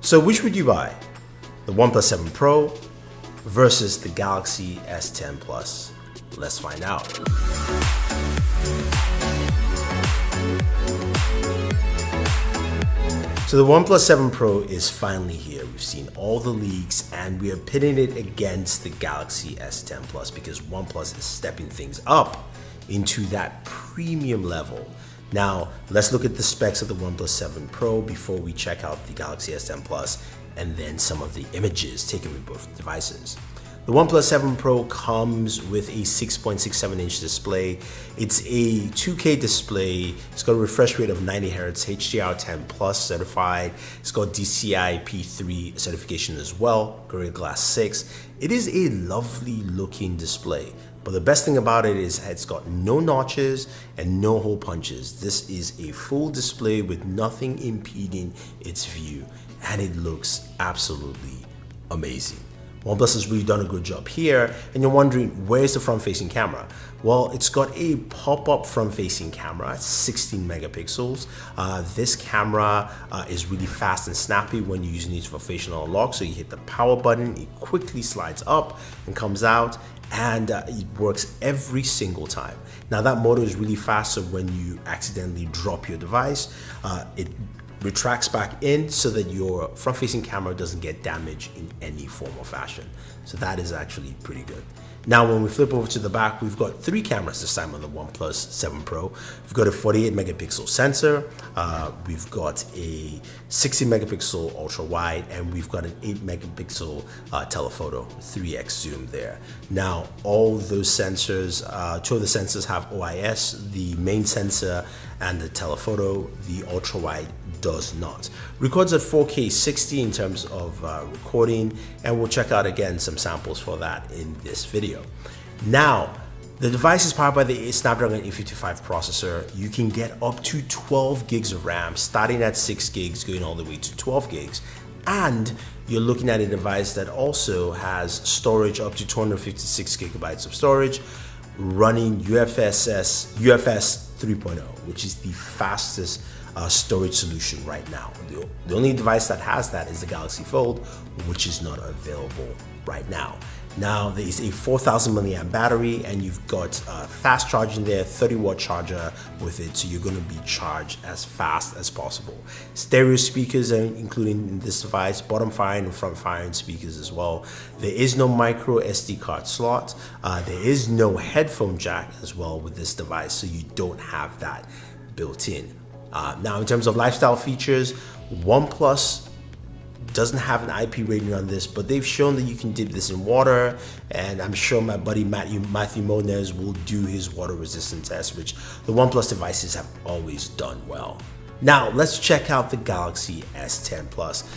So which would you buy? The OnePlus 7 Pro versus the Galaxy S10 Plus? Let's find out. So the OnePlus 7 Pro is finally here. We've seen all the leaks and we are pitting it against the Galaxy S10 Plus because OnePlus is stepping things up into that premium level. Now, let's look at the specs of the OnePlus 7 Pro before we check out the Galaxy S10 Plus and then some of the images taken with both devices. The OnePlus 7 Pro comes with a 6.67-inch display. It's a 2K display. It's got a refresh rate of 90 Hz, HDR10 Plus certified. It's got DCI P3 certification as well, Gorilla Glass 6. It is a lovely looking display, but the best thing about it is it's got no notches and no hole punches. This is a full display with nothing impeding its view, and it looks absolutely amazing. OnePlus has really done a good job here, and you're wondering, where's the front-facing camera? Well, it's got a pop-up front-facing camera at 16 megapixels. This camera is really fast and snappy when you're using it for facial unlock. So you hit the power button, it quickly slides up and comes out, and it works every single time. Now that motor is really fast, so when you accidentally drop your device, it retracts back in so that your front-facing camera doesn't get damaged in any form or fashion. So that is actually pretty good. Now, when we flip over to the back, we've got 3 cameras this time on the OnePlus 7 Pro. We've got a 48 megapixel sensor, we've got a 60 megapixel ultra wide, and we've got an 8 megapixel telephoto, 3x zoom there. Now, all those sensors, 2 of the sensors have OIS, the main sensor and the telephoto. The ultra wide does not. Records at 4K 60 in terms of recording, and we'll check out again some samples for that in this video. Now, the device is powered by the Snapdragon 855 processor. You can get up to 12 gigs of RAM, starting at 6 gigs, going all the way to 12 gigs. And you're looking at a device that also has storage up to 256 gigabytes of storage, running UFS 3.0, which is the fastest storage solution right now. The only device that has that is the Galaxy Fold, which is not available right now. Now, there is a 4,000 milliamp battery, and you've got fast charging there, 30-watt charger with it, so you're going to be charged as fast as possible. Stereo speakers are included in this device, bottom firing and front firing speakers as well. There is no micro SD card slot. There is no headphone jack as well with this device, so you don't have that built in. Now, in terms of lifestyle features, OnePlus doesn't have an IP rating on this, but they've shown that you can dip this in water, and I'm sure my buddy Matthew Monez will do his water resistant test, which the OnePlus devices have always done well. Now, let's check out the Galaxy S10 Plus.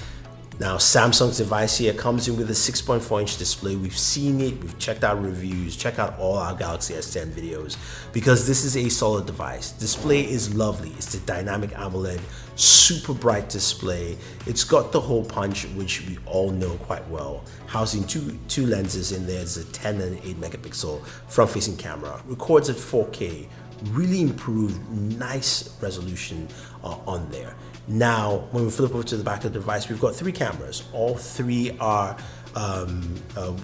Now, Samsung's device here comes in with a 6.4-inch display. We've seen it, we've checked out reviews, check out all our Galaxy S10 videos, because this is a solid device. Display is lovely. It's the dynamic AMOLED, super bright display. It's got the hole punch, which we all know quite well. Housing two lenses in there. There's a 10 and 8 megapixel front-facing camera. Records at 4K. Really improved, nice resolution on there. Now, when we flip over to the back of the device, we've got 3 cameras. All 3 are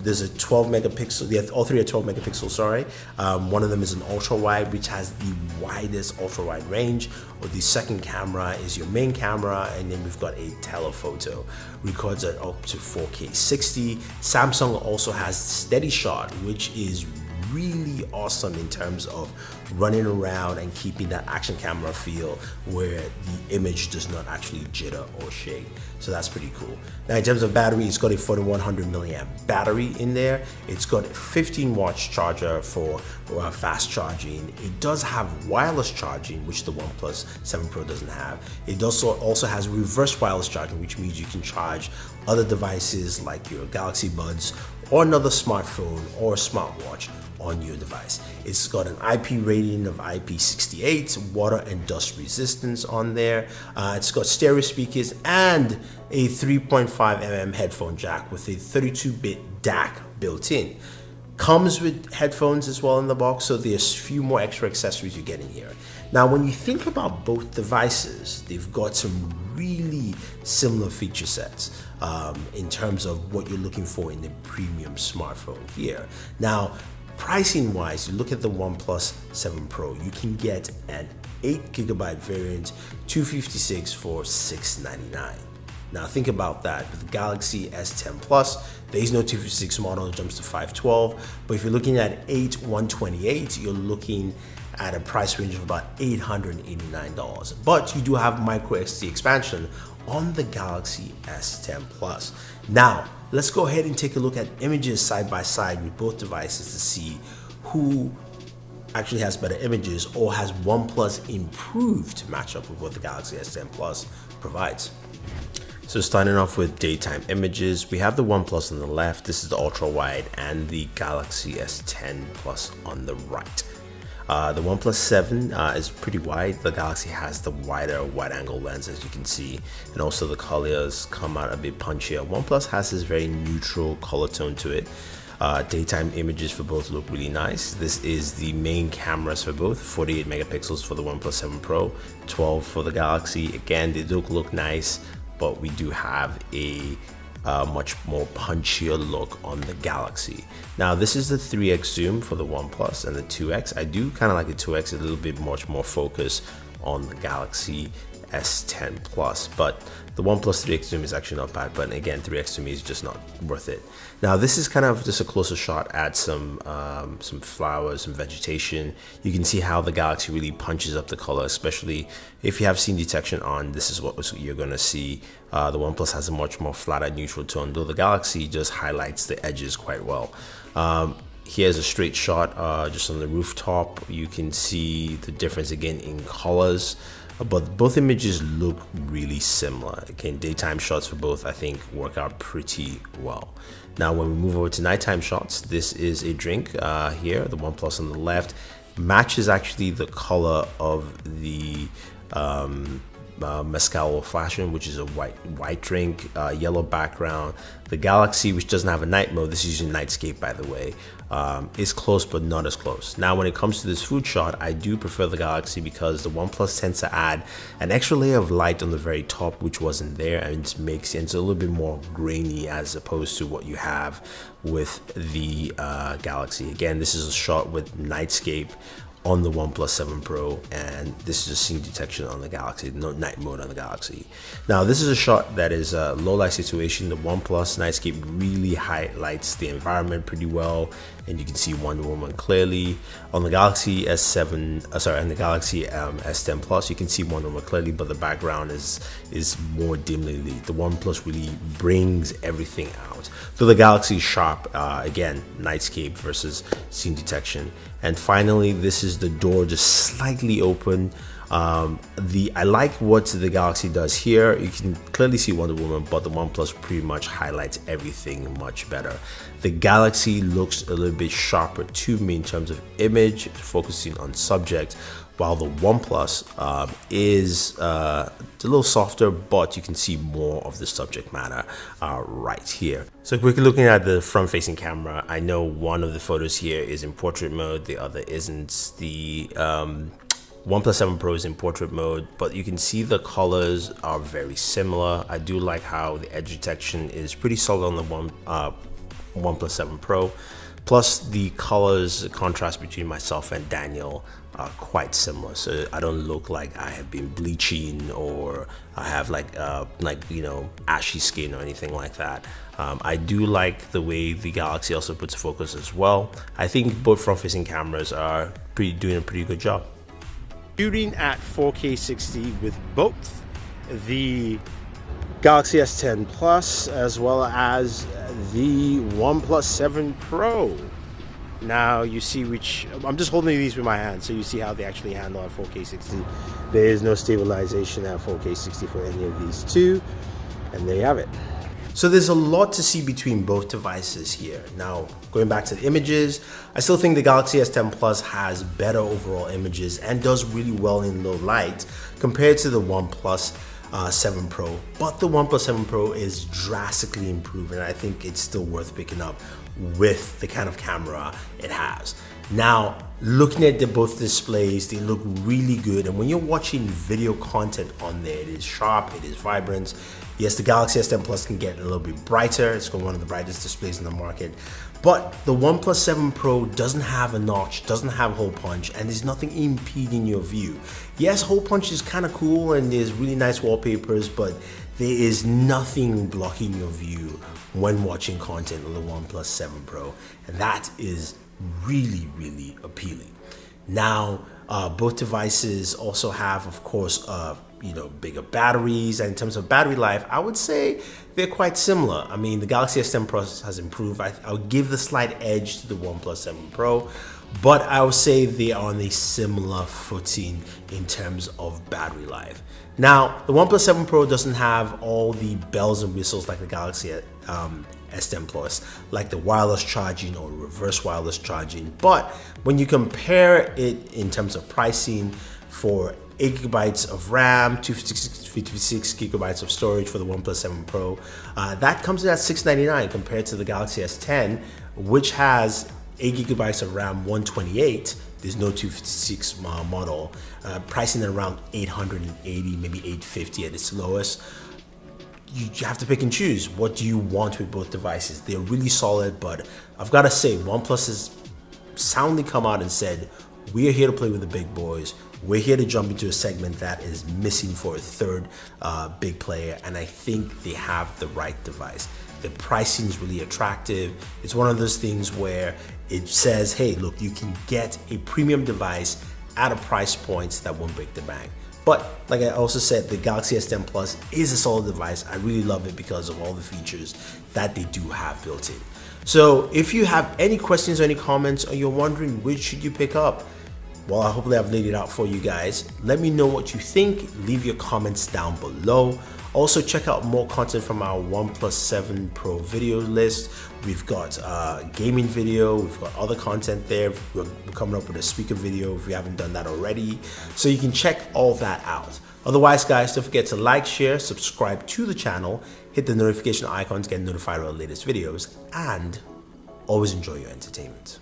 there's a 12 megapixel. All 3 are 12 megapixels. Sorry. One of them is an ultra wide, which has the widest ultra wide range. Or the second camera is your main camera, and then we've got a telephoto. Records at up to 4K 60. Samsung also has steady shot, which is really awesome in terms of running around and keeping that action camera feel where the image does not actually jitter or shake. So that's pretty cool. Now, in terms of battery, it's got a 4100 milliamp battery in there. It's got a 15 watts charger for fast charging. It does have wireless charging, which the OnePlus 7 Pro doesn't have. It also has reverse wireless charging, which means you can charge other devices like your Galaxy Buds or another smartphone or smartwatch on your device. It's got an IP rating of IP68, water and dust resistance on there. It's got stereo speakers and a 3.5mm headphone jack with a 32-bit DAC built in. Comes with headphones as well in the box, so there's a few more extra accessories you get in here. Now, when you think about both devices, they've got some really similar feature sets in terms of what you're looking for in a premium smartphone here. Now, pricing wise, you look at the OnePlus 7 Pro, you can get an 8GB variant 256 for $699. Now think about that. With the Galaxy S10 Plus, there is no 256 model, it jumps to 512. But if you're looking at 128, you're looking at a price range of about $889. But you do have micro SD expansion on the Galaxy S10 Plus. Now, let's go ahead and take a look at images side by side with both devices to see who actually has better images, or has OnePlus improved to match up with what the Galaxy S10 Plus provides. So starting off with daytime images, we have the OnePlus on the left, this is the ultra wide, and the Galaxy S10 Plus on the right. The OnePlus 7 is pretty wide. The Galaxy has the wider wide angle lens, as you can see, and also the colors come out a bit punchier. OnePlus has this very neutral color tone to it. Daytime images for both look really nice. This is the main cameras for both, 48 megapixels for the OnePlus 7 Pro, 12 for the Galaxy. Again, they do look nice, but we do have a much more punchier look on the Galaxy. Now this is the 3x zoom for the OnePlus and the 2x. I do kind of like the 2x, a little bit much more focus on the Galaxy S10 Plus, but the OnePlus 3x zoom is actually not bad, but again 3x to me is just not worth it. Now this is kind of just a closer shot at some flowers, some vegetation. You can see how the Galaxy really punches up the color, especially if you have scene detection on. This is what you're going to see. The OnePlus has a much more flatter neutral tone, though the Galaxy just highlights the edges quite well. Here's a straight shot just on the rooftop. You can see the difference again in colors, but both images look really similar. Again, daytime shots for both I think work out pretty well. Now when we move over to nighttime shots, this is a drink here. The OnePlus on the left matches actually the color of the mezcal fashion, which is a white drink, yellow background. The Galaxy, which doesn't have a night mode, this is using Nightscape by the way, is close but not as close. Now when it comes to this food shot, I do prefer the Galaxy because the OnePlus tends to add an extra layer of light on the very top, which wasn't there, and it makes it a little bit more grainy as opposed to what you have with the Galaxy. Again, this is a shot with Nightscape on the OnePlus 7 Pro, and this is a scene detection on the Galaxy, no night mode on the Galaxy. Now this is a shot that is a low light situation. The OnePlus Nightscape really highlights the environment pretty well, and you can see Wonder Woman clearly. On the Galaxy S7, and the Galaxy S10 Plus, you can see Wonder Woman clearly, but the background is more dimly lit. The OnePlus really brings everything out. So the Galaxy is sharp, again, Nightscape versus scene detection. And finally, this is the door just slightly open. I like what the Galaxy does here. You can clearly see Wonder Woman, but the OnePlus pretty much highlights everything much better. The Galaxy looks a little bit sharper to me in terms of image, focusing on subject, while the OnePlus is a little softer, but you can see more of the subject matter right here. So quickly looking at the front-facing camera, I know one of the photos here is in portrait mode, the other isn't. The OnePlus 7 Pro is in portrait mode, but you can see the colors are very similar. I do like how the edge detection is pretty solid on the OnePlus 7 Pro. Plus the colors, the contrast between myself and Daniel are quite similar, so I don't look like I have been bleaching or I have like ashy skin or anything like that. I do like the way the Galaxy also puts focus as well. I think both front-facing cameras are doing a pretty good job. Shooting at 4K 60 with both the Galaxy S10 Plus as well as the OnePlus 7 Pro. Now you see which, I'm just holding these with my hand so you see how they actually handle at 4K 60. There is no stabilization at 4K 60 for any of these two, and there you have it. So there's a lot to see between both devices here. Now, going back to the images, I still think the Galaxy S10 Plus has better overall images and does really well in low light compared to the OnePlus 7 Pro. But the OnePlus 7 Pro is drastically improved, and I think it's still worth picking up with the kind of camera it has. Now, looking at both displays, they look really good. And when you're watching video content on there, it is sharp, it is vibrant. Yes, the Galaxy S10 Plus can get a little bit brighter. It's got one of the brightest displays in the market. But the OnePlus 7 Pro doesn't have a notch, doesn't have hole punch, and there's nothing impeding your view. Yes, hole punch is kind of cool and there's really nice wallpapers, but there is nothing blocking your view when watching content on the OnePlus 7 Pro. And that is really, really appealing. Now, both devices also have, of course, bigger batteries. And in terms of battery life, I would say they're quite similar. I mean, the Galaxy S10 Plus has improved. I'll give the slight edge to the OnePlus 7 Pro, but I would say they are on a similar footing in terms of battery life. Now, the OnePlus 7 Pro doesn't have all the bells and whistles like the Galaxy S10 Plus, like the wireless charging or reverse wireless charging. But when you compare it in terms of pricing, for 8 gigabytes of RAM, 256 gigabytes of storage for the OnePlus 7 Pro, that comes in at $699 compared to the Galaxy S10, which has 8 gigabytes of RAM, 128. There's no 256 model, pricing at around $880, maybe $850 at its lowest. You have to pick and choose. What do you want with both devices? They're really solid, but I've got to say, OnePlus has soundly come out and said, we are here to play with the big boys. We're here to jump into a segment that is missing for a third big player, and I think they have the right device. The pricing is really attractive. It's one of those things where it says, hey, look, you can get a premium device at a price point that won't break the bank. But like I also said, the Galaxy S10 Plus is a solid device. I really love it because of all the features that they do have built in. So if you have any questions or any comments, or you're wondering which should you pick up, well, hopefully I've laid it out for you guys. Let me know what you think. Leave your comments down below. Also, check out more content from our OnePlus 7 Pro video list. We've got gaming video, we've got other content there. We're coming up with a speaker video if you haven't done that already. So you can check all that out. Otherwise, guys, don't forget to like, share, subscribe to the channel, hit the notification icon to get notified of our latest videos, and always enjoy your entertainment.